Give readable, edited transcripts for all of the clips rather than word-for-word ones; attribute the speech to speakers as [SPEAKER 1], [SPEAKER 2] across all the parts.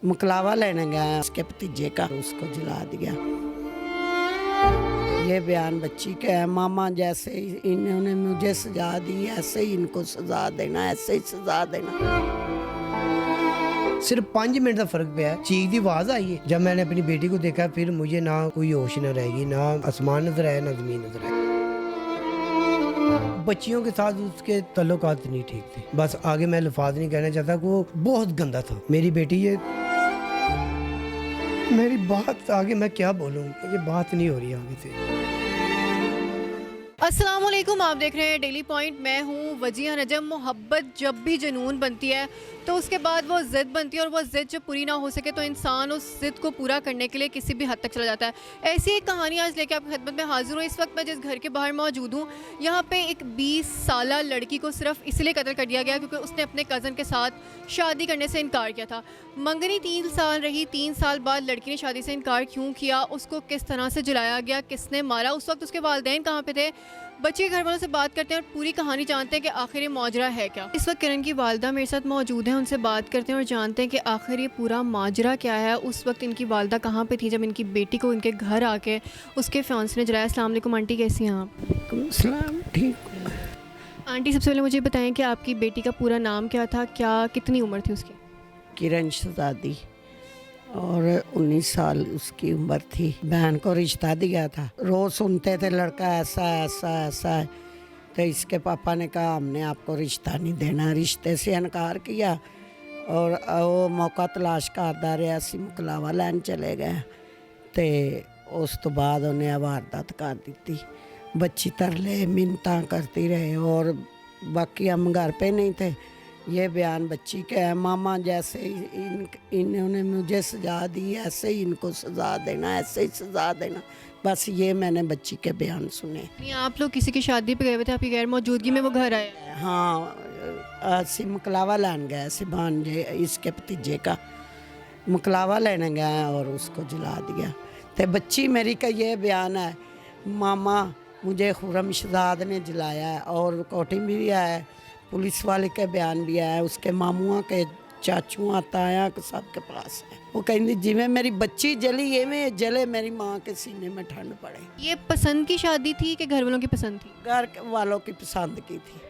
[SPEAKER 1] मुकलावा लेने गया, उसके भतीजे का, उसको जला दिया। ये बयान बच्ची का है। मामा जैसे इन्होंने मुझे सजा दी, ऐसे ही इनको सजा देना, ऐसे ही सजा देना।
[SPEAKER 2] सिर्फ 5 मिनट का फर्क पे है। चीख की आवाज आई है। जब मैंने अपनी बेटी को देखा, फिर मुझे ना कोई होश न रहेगी, ना आसमान नजर आया, ना जमीन नजर आई। बच्चियों के साथ उसके तल्लुकात नहीं ठीक थे। बस आगे मैं लफाज नहीं कहना चाहता, वो बहुत गंदा था। मेरी बेटी ये मेरी बात आगे मैं क्या बोलूँ, ये बात नहीं हो रही आगे से।
[SPEAKER 3] अस्सलाम वालेकुम, आप देख रहे हैं डेली पॉइंट। मैं हूँ वजिया नजम। मोहब्बत जब भी जुनून बनती है तो उसके बाद वो ज़िद बनती है, और वो ज़िद जब पूरी ना हो सके तो इंसान उस ज़िद को पूरा करने के लिए किसी भी हद तक चला जाता है। ऐसी एक कहानी आज लेके आपकी खिदमत में हाजिर हूँ। इस वक्त मैं जिस घर के बाहर मौजूद हूँ, यहाँ पे एक 20 साला लड़की को सिर्फ इसलिए कत्ल कर दिया गया क्योंकि उसने अपने कज़न के साथ शादी करने से इनकार किया था। मंगनी 3 साल रही, 3 साल बाद लड़की ने शादी से इनकार क्यों किया, उसको किस तरह से जलाया गया, किसने मारा, उस वक्त उसके वालिदैन कहाँ पे थे, बच्चे के घर वालों से बात करते हैं और पूरी कहानी जानते हैं कि आखिर ये माजरा है क्या। इस वक्त किरण की वालदा मेरे साथ मौजूद हैं, उनसे बात करते हैं और जानते हैं कि आखिर ये पूरा माजरा क्या है। उस वक्त इनकी वालदा कहाँ पे थी जब इनकी बेटी को इनके घर आके उसके फियांसे ने जलाया। अस्सलाम वालेकुम आंटी, कैसी हैं आप?
[SPEAKER 1] सलाम, ठीक।
[SPEAKER 3] आंटी, सबसे पहले मुझे बताएं कि आपकी बेटी का पूरा नाम क्या था, क्या कितनी उम्र थी उसकी?
[SPEAKER 1] किरण शहजादी, और 19 साल उसकी उम्र थी। बहन को रिश्ता दिया था। रोज़ सुनते थे लड़का ऐसा ऐसा ऐसा है, तो इसके पापा ने कहा हमने आपको रिश्ता नहीं देना, रिश्ते से इनकार किया। और वो मौका तलाश करता रहा, असी मुकलावा लैन चले गए, तो उस तो बाद उन्हें वारदात कर दी। बच्ची तरले मिन्नतां करती रहे, और बाकी हम घर पे नहीं थे। ये बयान बच्ची का है। मामा जैसे इन्होंने मुझे सजा दी, ऐसे ही इनको सजा देना, ऐसे ही सजा देना। बस ये मैंने बच्ची के बयान सुने।
[SPEAKER 3] आप लोग किसी की शादी पे गए हुए थे, आपकी गैर मौजूदगी में वो घर आए?
[SPEAKER 1] हाँ, मुकलावा लेने गए, सिबान जे इसके भतीजे का मुकलावा लेने गए और उसको जला दिया। तो बच्ची मेरी का ये बयान है, मामा मुझे खुरम शहजाद ने जलाया है, और कोठी में भी आया, पुलिस वाले के बयान भी आया, उसके मामुआ के, चाचुआ, ताया के सब के पास है। वो कहती जिमें मेरी बच्ची जली, ये में जले मेरी माँ के सीने में ठंड पड़े।
[SPEAKER 3] ये पसंद की शादी थी कि घर वालों की पसंद थी?
[SPEAKER 1] घर वालों की पसंद की थी,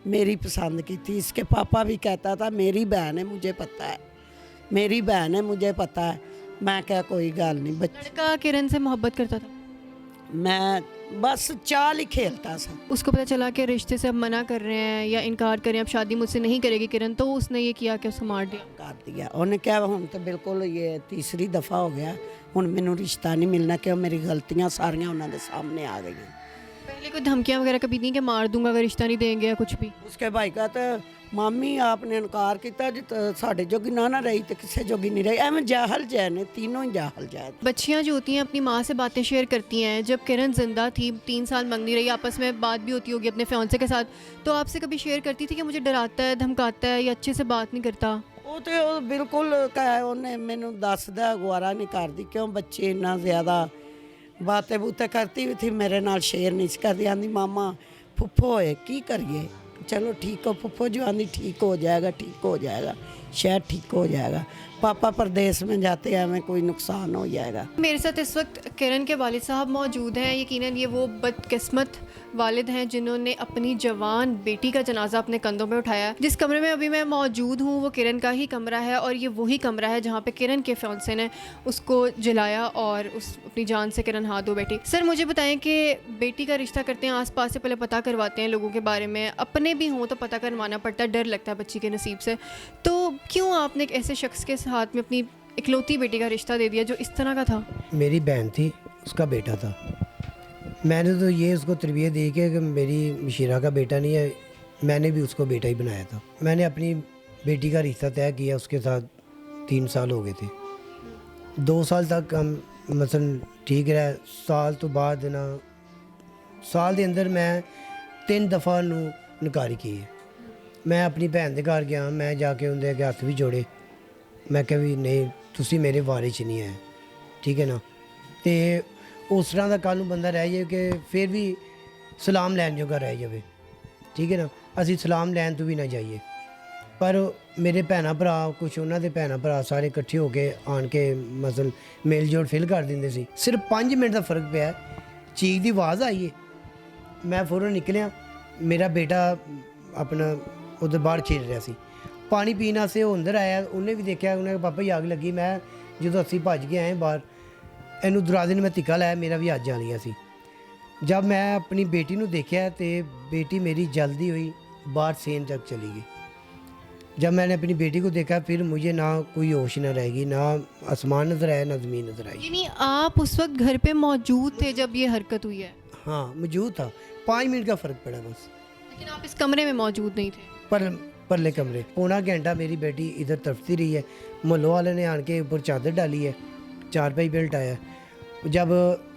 [SPEAKER 1] मेरी पसंद की थी। इसके पापा भी कहता था मेरी बहन है, मुझे पता है, मेरी बहन है, मुझे पता है। मैं क्या कोई गल नहीं।
[SPEAKER 3] लड़का किरण से मोहब्बत करता था?
[SPEAKER 1] मैं बस चाल ही खेलता था।
[SPEAKER 3] उसको पता चला कि रिश्ते से अब मना कर रहे हैं या इनकार कर रहे हैं, अब शादी मुझसे नहीं करेगी किरण, तो उसने ये किया कि उसको मार दिया?
[SPEAKER 1] कर दिया उन्हें। क्या हुन तो बिल्कुल ये तीसरी दफ़ा हो गया, हुन मैनू रिश्ता नहीं मिलना, क्यों मेरी गलतियां सारियां उन्होंने सामने आ गई।
[SPEAKER 3] पहले कोई धमकियां वगैरह कभी नहीं कि मार दूंगा अगर रिश्ता नहीं देंगे या कुछ भी?
[SPEAKER 1] उसके भाई का तो मामी आपने इनकार किया, जो साढ़े जोगी ना रही तो किसी जोगी नहीं रही। एवं जाहल जै ने, तीनों ही जाहल जै।
[SPEAKER 3] बच्चियां जो होती हैं अपनी माँ से बातें शेयर करती हैं। जब किरण जिंदा थी, 3 साल मंगनी रही, आपस में बात भी होती होगी अपने फियांसे के साथ, तो आपसे कभी शेयर करती थी कि मुझे डराता है, धमकाता है या अच्छे से बात नहीं करता?
[SPEAKER 1] वो तो बिल्कुल उन्हें मैनू दसदा गुआरा नहीं करती, क्यों बच्चे इन्ना ज़्यादा बातें बूतें करती भी थी, मेरे नाल शेयर नहीं करती। आंदी मामा फुफ्फो होए की करिए, चलो ठीक हो फुफ्फो जो आंदी ठीक हो जाएगा, ठीक हो जाएगा, शायद ठीक हो जाएगा। पापा परदेश में जाते हैं, हमें कोई नुकसान हो जाएगा।
[SPEAKER 3] मेरे साथ इस वक्त किरण के वालिद साहब मौजूद हैं। यकीनन ये वो बदकिस्मत वालिद हैं जिन्होंने अपनी जवान बेटी का जनाजा अपने कंधों में उठाया। जिस कमरे में अभी मैं मौजूद हूँ वो किरण का ही कमरा है, और ये वही कमरा है जहाँ पे किरण के फियांसे ने उसको जलाया और उस अपनी जान से किरण हाथ धो बैठी। सर मुझे बताएं कि बेटी का रिश्ता करते हैं, आसपास से पहले पता करवाते हैं लोगों के बारे में, अपने भी हों तो पता करवाना पड़ता है, डर लगता है बच्ची के नसीब से, तो क्यों आपने एक ऐसे शख्स के हाथ में अपनी इकलौती बेटी का रिश्ता दे दिया जो इस तरह का था?
[SPEAKER 2] मेरी बहन थी, उसका बेटा था। मैंने तो ये उसको तरबियत दी कि मेरी मशीरा का बेटा नहीं है, मैंने भी उसको बेटा ही बनाया था। मैंने अपनी बेटी का रिश्ता तय किया, उसके साथ 3 साल हो गए थे। 2 साल तक हम मसलन ठीक रहा। साल तो बाद ना, साल के अंदर मैं 3 दफ़ा नकारी की है। मैं अपनी भैन के घर गया, मैं जाके उनके अगे हत्थ भी जोड़े, मैं कहा भी नहीं तुसी मेरे बारे च नहीं है, ठीक है ना। तो उस तरह का कल बंदा रह जाए कि फिर भी सलाम लैन जोगा रह जाए, ठीक है ना। असी सलाम लैन तो भी ना जाइए, पर मेरे भैन भरा कुछ उन्होंने भैन भरा सारे इकट्ठे होके आन के मसल मेल जोल फिल कर देंगे सी। सिर्फ 5 मिनट का फर्क पिया, चीख की आवाज़ आई है, मैं फौरन निकलिया, मेरा बेटा अपना उधर बाहर खेल रहा सी, पानी पीने से वो अंदर आया, उन्हें भी देखा, उन्हें पापा जी आग लगी। मैं जो असी भज के आए बाहर, इनू दरवाजे ने मैं धिक्का लाया, मेरा भी हाथ जल गया सी। जब मैं अपनी बेटी नू देखा तो बेटी मेरी जल्दी हुई बाहर सेन तक चली गई। जब मैंने अपनी बेटी को देखा फिर मुझे ना कोई होश न रहेगी, ना आसमान नज़र आया, ना ज़मीन नज़र आई।
[SPEAKER 3] यानी आप उस वक्त घर पे मौजूद थे जब ये हरकत हुई है?
[SPEAKER 2] हाँ मौजूद था, 5 मिनट का फ़र्क पड़ा बस।
[SPEAKER 3] लेकिन आप इस कमरे में मौजूद नहीं थे?
[SPEAKER 2] परले कमरे। पौना घंटा मेरी बेटी इधर तड़पती रही है, मोहल्लों वाले ने आन के ऊपर चादर डाली है, 4 पाई बेल्ट आया। जब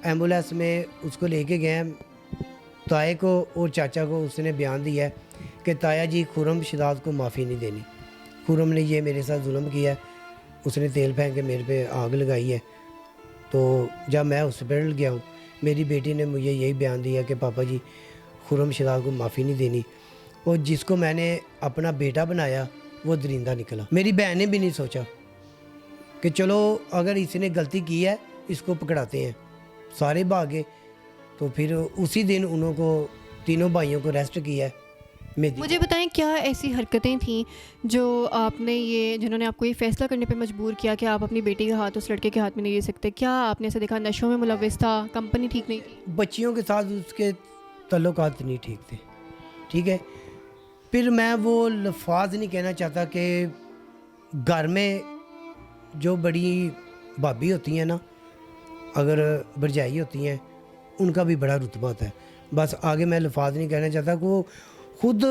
[SPEAKER 2] एम्बुलेंस में उसको लेके गए, ताए को और चाचा को उसने बयान दिया है कि ताया जी खुरम शदाद को माफ़ी नहीं देनी, खुरम ने ये मेरे साथ जुल्म किया है, उसने तेल फेंक के मेरे पे आग लगाई है। तो जब मैं हॉस्पिटल गया हूँ, मेरी बेटी ने मुझे यही बयान दिया कि पापा जी खुरम शदाद को माफ़ी नहीं देनी, और जिसको मैंने अपना बेटा बनाया वो दरिंदा निकला। मेरी बहन ने भी नहीं सोचा कि चलो अगर इसने गलती की है इसको पकड़ाते हैं, सारे भागे। तो फिर उसी दिन उनको तीनों भाइयों को अरेस्ट किया है।
[SPEAKER 3] मुझे बताएं क्या ऐसी हरकतें थीं जो आपने ये जिन्होंने आपको ये फ़ैसला करने पे मजबूर किया कि आप अपनी बेटी का हाथ उस लड़के के हाथ में नहीं दे सकते? क्या आपने ऐसा देखा नशों में मुलविस था, कंपनी ठीक नहीं थी?
[SPEAKER 2] बच्चियों के साथ उसके तल्लुकात नहीं ठीक थे, ठीक है। फिर मैं वो लफाज नहीं कहना चाहता कि घर में जो बड़ी भाभी होती हैं ना, अगर भरजाई होती हैं, उनका भी बड़ा रुतबा होता है। बस आगे मैं लफाज नहीं कहना चाहता कि वो खुद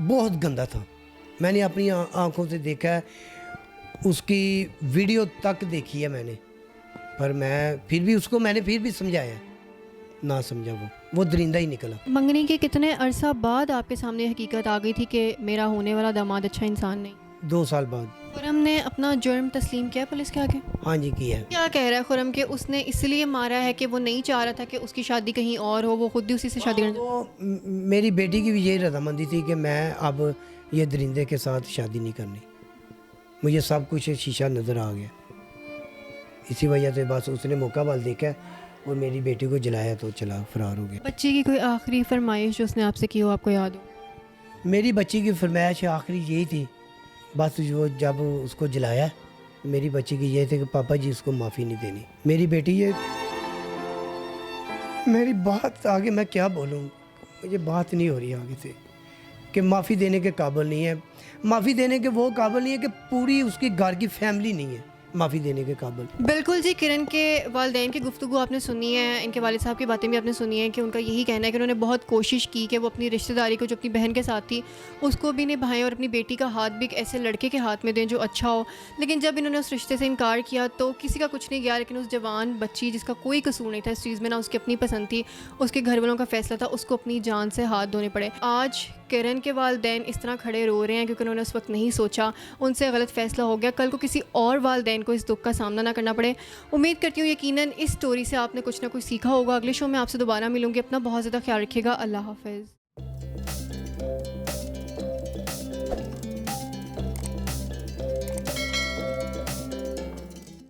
[SPEAKER 2] बहुत गंदा था। मैंने अपनी आंखों से देखा है, उसकी वीडियो तक देखी है मैंने, पर मैंने फिर भी समझाया, ना समझा, वो दरिंदा ही निकला।
[SPEAKER 3] मंगनी के कितने अरसा बाद आपके सामने हकीकत आ गई थी कि मेरा होने वाला दामाद अच्छा इंसान नहीं?
[SPEAKER 2] 2 साल बाद।
[SPEAKER 3] खुरम ने अपना जुर्म तस्लीम किया पुलिस के आगे?
[SPEAKER 2] हाँ जी किया है।
[SPEAKER 3] क्या कह रहा है खुरम कि उसने इसलिए मारा है कि वो नहीं चाह रहा था कि उसकी शादी कहीं और हो, वो खुद ही उसी से शादी करना?
[SPEAKER 2] मेरी बेटी की भी यही रजामंदी थी कि मैं अब ये दरिंदे के साथ शादी नहीं करनी। मुझे सब कुछ शीशा नज़र आ गया, इसी वजह से बस उसने मौका वाल देखा और मेरी बेटी को जलाया तो चला फरार हो गया।
[SPEAKER 3] बच्ची की कोई आखिरी फरमाइश जो उसने आपसे की हो, आपको याद हो?
[SPEAKER 2] मेरी बच्ची की फरमाइश आखिरी यही थी, बस वो जब उसको जलाया, मेरी बच्ची की ये थी कि पापा जी उसको माफ़ी नहीं देनी। मेरी बेटी ये मेरी बात आगे मैं क्या बोलूँ, मुझे बात नहीं हो रही आगे से कि माफ़ी देने के काबिल नहीं है। माफ़ी देने के वो काबिल नहीं है कि पूरी उसकी घर की फैमिली नहीं है माफ़ी देने के काबिल।
[SPEAKER 3] बिल्कुल जी, किरण के वालिदैन की गुफ्तगू आपने सुनी है, इनके वालिद साहब की बातें भी आपने सुनी है कि उनका यही कहना है कि उन्होंने बहुत कोशिश की कि वो अपनी रिश्तेदारी को जो अपनी बहन के साथ थी उसको भी निभाएं और अपनी बेटी का हाथ भी एक ऐसे लड़के के हाथ में दें जो अच्छा हो। लेकिन जब इन्होंने उस रिश्ते से इनकार किया तो किसी का कुछ नहीं गया, लेकिन उस जवान बच्ची जिसका कोई कसूर नहीं था इस चीज़ में, ना उसकी अपनी पसंद थी, उसके घर वालों का फैसला था, उसको अपनी जान से हाथ धोने पड़े। आज किरण के वालिदैन इस तरह खड़े रो रहे हैं क्योंकि उन्होंने उस वक्त नहीं सोचा, उनसे गलत फैसला हो गया, कल को किसी और वालिदैन को इस दुख का सामना ना करना पड़े। उम्मीद करती हूँ यकीनन इस स्टोरी से आपने कुछ ना कुछ सीखा होगा। अगले शो में आपसे दोबारा मिलूंगी। अपना बहुत ज़्यादा ख्याल रखिएगा। अल्लाह हाफ़िज़।